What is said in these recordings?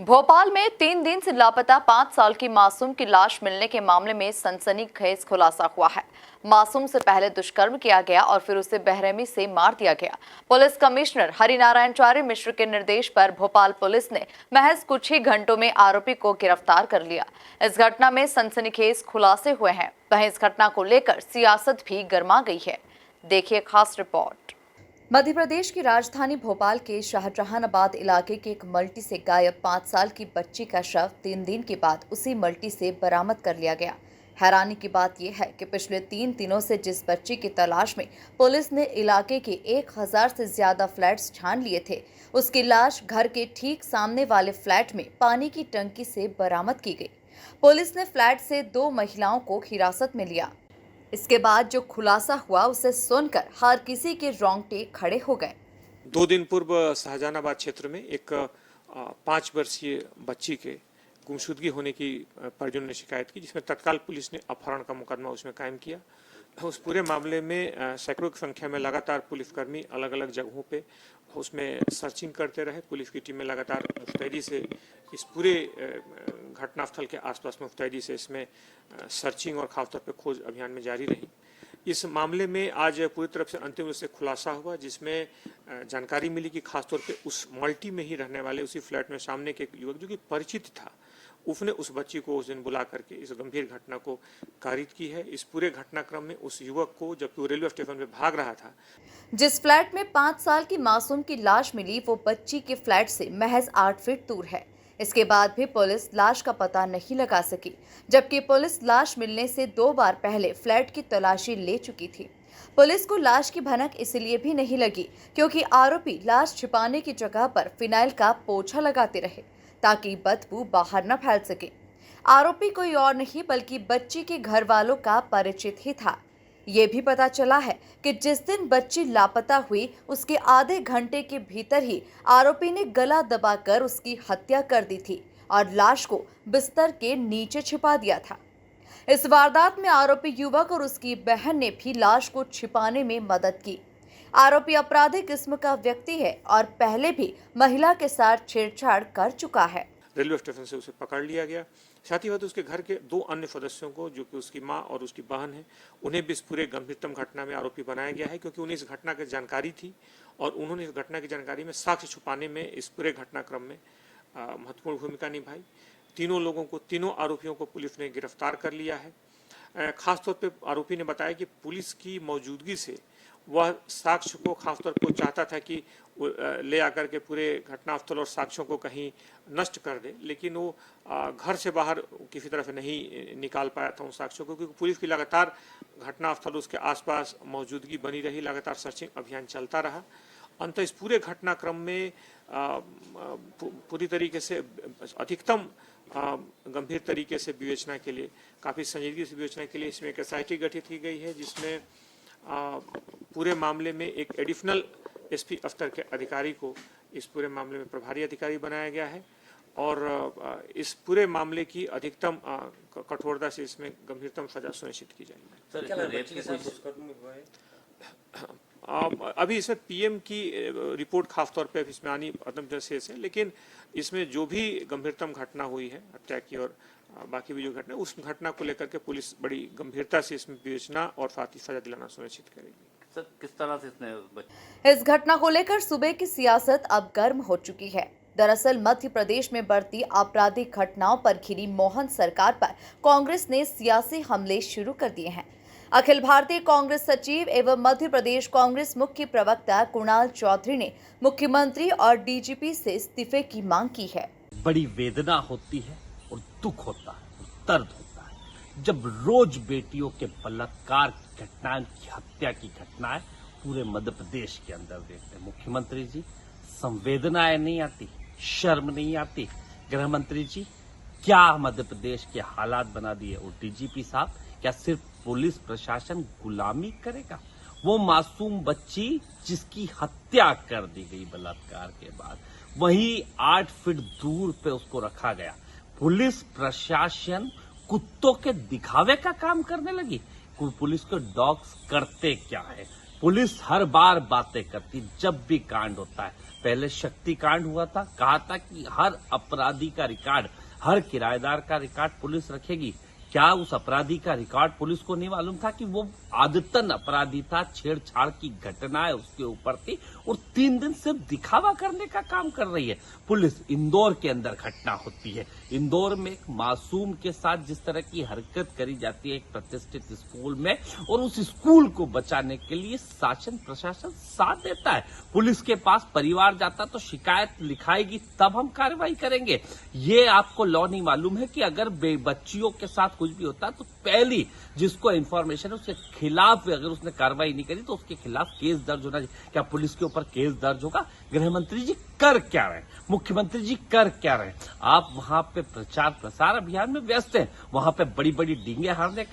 भोपाल में 3 दिन से लापता 5 साल की मासूम की लाश मिलने के मामले में सनसनीखेज खुलासा हुआ है। मासूम से पहले दुष्कर्म किया गया और फिर उसे बेरहमी से मार दिया गया। पुलिस कमिश्नर हरिनारायणचार्य मिश्र के निर्देश पर भोपाल पुलिस ने महज कुछ ही घंटों में आरोपी को गिरफ्तार कर लिया। इस घटना में सनसनीखेज खुलासे हुए हैं। वहीं इस घटना को लेकर सियासत भी गर्मा गई है। देखिए खास रिपोर्ट। मध्य प्रदेश की राजधानी भोपाल के शाहजहानाबाद इलाके के एक मल्टी से गायब 5 साल की बच्ची का शव 3 दिन के बाद उसी मल्टी से बरामद कर लिया गया। हैरानी की बात यह है कि पिछले 3 दिनों से जिस बच्ची की तलाश में पुलिस ने इलाके के 1000 से ज्यादा फ्लैट्स छान लिए थे, उसकी लाश घर के ठीक सामने वाले फ्लैट में पानी की टंकी से बरामद की गई। पुलिस ने फ्लैट से 2 महिलाओं को हिरासत में लिया। इसके बाद जो खुलासा हुआ उसे सुनकर हर किसी के रोंगटे खड़े हो गए। 2 दिन पूर्व शाहजहानाबाद क्षेत्र में एक 5 वर्षीय बच्ची के गुमशुदगी होने की परिजनों ने शिकायत की, जिसमें तत्काल पुलिस ने अपहरण का मुकदमा उसमें कायम किया। उस पूरे मामले में सैकड़ों की संख्या में लगातार पुलिसकर्मी अलग अलग जगहों पे उसमें सर्चिंग करते रहे। पुलिस की टीमें लगातार मुस्तैदी से इस पूरे घटनास्थल के आसपास मुस्तैदी से इसमें सर्चिंग और खासतौर पे खोज अभियान में जारी रही। इस मामले में आज पूरी तरफ से अंतिम रूप से खुलासा हुआ, जिसमें जानकारी मिली कि खासतौर पे उस मल्टी में ही रहने वाले उसी फ्लैट में सामने के एक युवक जो कि परिचित था, उसने उस बच्ची को उस दिन बुला करके इस गंभीर घटना को कारित की है। इस पूरे घटनाक्रम में उस युवक को, जबकि वो रेलवे स्टेशन पे भाग रहा था, जिस फ्लैट में 5 साल की मासूम की लाश मिली वो बच्ची के फ्लैट से महज 8 फीट दूर है। इसके बाद भी पुलिस लाश का पता नहीं लगा सकी, जबकि पुलिस लाश मिलने से 2 बार पहले फ्लैट की तलाशी ले चुकी थी। पुलिस को लाश की भनक इसलिए भी नहीं लगी क्योंकि आरोपी लाश छिपाने की जगह पर फिनाइल का पोछा लगाते रहे ताकि बदबू बाहर न फैल सके। आरोपी कोई और नहीं बल्कि बच्ची के घर वालों का परिचित ही था। ये भी पता चला है कि जिस दिन बच्ची लापता हुई उसके आधे घंटे के भीतर ही आरोपी ने गला दबाकर उसकी हत्या कर दी थी और लाश को बिस्तर के नीचे छिपा दिया था। इस वारदात में आरोपी युवक और उसकी बहन ने भी लाश को छिपाने में मदद की। आरोपी आपराधिक किस्म का व्यक्ति है और पहले भी महिला के साथ छेड़छाड़ कर चुका है। रेलवे स्टेशन से उसे पकड़ लिया गया। साथ ही साथ उसके घर के 2 अन्य सदस्यों को, जो कि उसकी मां और उसकी बहन है, उन्हें भी इस पूरे गंभीरतम घटना में आरोपी बनाया गया है, क्योंकि उन्हें इस घटना की जानकारी थी और उन्होंने इस घटना की जानकारी में साक्ष्य छुपाने में इस पूरे घटनाक्रम में महत्वपूर्ण भूमिका निभाई। तीनों लोगों को, तीनों आरोपियों को पुलिस ने गिरफ्तार कर लिया है। खासतौर पर आरोपी ने बताया कि पुलिस की मौजूदगी से वह साक्ष्य को, खासतौर पर चाहता था कि ले आकर के पूरे घटनास्थल और साक्ष्यों को कहीं नष्ट कर दे, लेकिन वो घर से बाहर किसी तरह से नहीं निकाल पाया था उन साक्ष्यों को, क्योंकि पुलिस की लगातार घटनास्थल उसके आसपास मौजूदगी बनी रही, लगातार सर्चिंग अभियान चलता रहा। अंत इस पूरे घटनाक्रम में पूरी तरीके से अधिकतम गंभीर तरीके से विवेचना के लिए, काफ़ी संजीदगी से विवेचना के लिए इसमें एक एसआईटी गठित की गई है, जिसमें पूरे मामले में एक एडिशनल एसपी स्तर के अधिकारी को इस पूरे मामले में प्रभारी अधिकारी बनाया गया है और इस पूरे मामले की अधिकतम कठोरता से इसमें गंभीरतम सजा सुनिश्चित की जाएगी। अभी इसमें पीएम की रिपोर्ट खासतौर पे इसमें आनी अत्यंत शेष है, लेकिन इसमें जो भी गंभीरतम घटना हुई है हत्या की और बाकी भी जो घटना, उस घटना को लेकर के पुलिस बड़ी गंभीरता से इसमें विवेचना और साथ ही सजा दिलाना सुनिश्चित करेगी। सर, किस तरह से इसने इस घटना को लेकर सूबे की सियासत अब गर्म हो चुकी है। दरअसल मध्य प्रदेश में बढ़ती आपराधिक घटनाओं पर घिरी मोहन सरकार पर कांग्रेस ने सियासी हमले शुरू कर दिए हैं। अखिल भारतीय कांग्रेस सचिव एवं मध्य प्रदेश कांग्रेस मुख्य प्रवक्ता कुणाल चौधरी ने मुख्यमंत्री और डीजीपी से इस्तीफे की मांग की है। बड़ी वेदना होती है और दुख होता है और दर्द होता है जब रोज बेटियों के बलात्कार की घटनाएं, की हत्या की घटनाएं पूरे मध्य प्रदेश के अंदर देखते हैं। मुख्यमंत्री जी, संवेदनाएं नहीं आती, शर्म नहीं आती? गृह मंत्री जी, क्या मध्य प्रदेश के हालात बना दिए? और डीजीपी साहब, क्या सिर्फ पुलिस प्रशासन गुलामी करेगा? वो मासूम बच्ची जिसकी हत्या कर दी गई बलात्कार के बाद, वहीं 8 फीट दूर पे उसको रखा गया। पुलिस प्रशासन कुत्तों के दिखावे का काम करने लगी। पुलिस के डॉग्स करते क्या है? पुलिस हर बार बातें करती जब भी कांड होता है। पहले शक्ति कांड हुआ था, कहा था कि हर अपराधी का रिकॉर्ड, हर किराएदार का रिकॉर्ड पुलिस रखेगी। क्या उस अपराधी का रिकॉर्ड पुलिस को नहीं मालूम था कि वो आदतन अपराधी था, छेड़छाड़ की घटनाएं उसके ऊपर थी और 3 दिन सिर्फ दिखावा करने का काम कर रही है पुलिस। इंदौर के अंदर घटना होती है, इंदौर में एक मासूम के साथ जिस तरह की हरकत करी जाती है एक प्रतिष्ठित स्कूल में, और उस स्कूल को बचाने के लिए शासन प्रशासन साथ देता है। पुलिस के पास परिवार जाता तो शिकायत लिखाएगी तब हम कार्रवाई करेंगे। ये आपको लॉ नहीं मालूम है कि अगर बच्चियों के साथ कुछ भी होता है तो पहली जिसको इंफॉर्मेशन है उसके खिलाफ अगर उसने कार्रवाई नहीं करी तो उसके खिलाफ केस दर्ज होना चाहिए। क्या पुलिस के ऊपर केस दर्ज होगा? गृह मंत्री जी कर क्या रहे हैं? मुख्यमंत्री जी कर क्या रहे हैं? आप वहां पे प्रचार प्रसार अभियान में व्यस्त हैं, वहां पे बड़ी बड़ी डींगे हांगने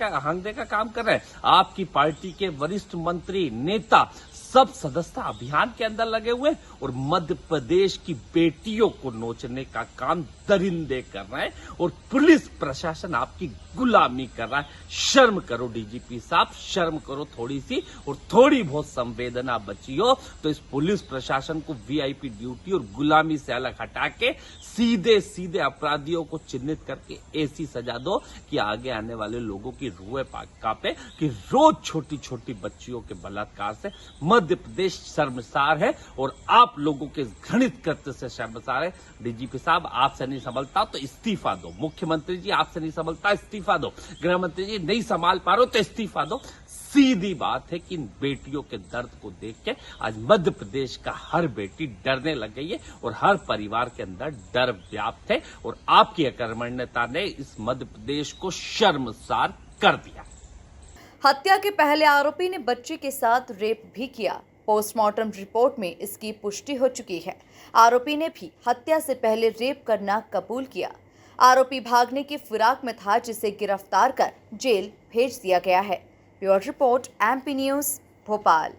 का काम कर रहे हैं। आपकी पार्टी के वरिष्ठ मंत्री, नेता सब सदस्यता अभियान के अंदर लगे हुए और मध्य प्रदेश की बेटियों को नोचने का काम दरिंदे कर रहे हैं और पुलिस प्रशासन आपकी गुलामी कर रहा है। शर्म करो डीजीपी साहब, शर्म करो थोड़ी सी, और थोड़ी बहुत संवेदना बची हो तो इस पुलिस प्रशासन को वीआईपी ड्यूटी और गुलामी से अलग हटा के सीधे सीधे अपराधियों को चिन्हित करके ऐसी सजा दो कि आगे आने वाले लोगों की रूहें कांपे कि रोज छोटी छोटी बच्चियों के बलात्कार से मध्य प्रदेश शर्मसार है और आप लोगों के घृणित कृत्य से शर्मसार है। डीजीपी साहब आपसे नहीं संभलता तो इस्तीफा दो, मुख्यमंत्री जी आपसे नहीं संभलता इस्तीफा दो, गृह मंत्री जी नहीं संभाल पा रहे हो तो इस्तीफा दो। सीधी बात है कि इन बेटियों के दर्द को देख के आज मध्य प्रदेश का हर बेटी डरने लग गई है और हर परिवार के अंदर डर व्याप्त है और आपकी अकर्मण्यता ने इस मध्य प्रदेश को शर्मसार कर दिया। हत्या के पहले आरोपी ने बच्ची के साथ रेप भी किया। पोस्टमार्टम रिपोर्ट में इसकी पुष्टि हो चुकी है। आरोपी ने भी हत्या से पहले रेप करना कबूल किया। आरोपी भागने की फिराक में था जिसे गिरफ्तार कर जेल भेज दिया गया है। Bureau report, MP news, Bhopal.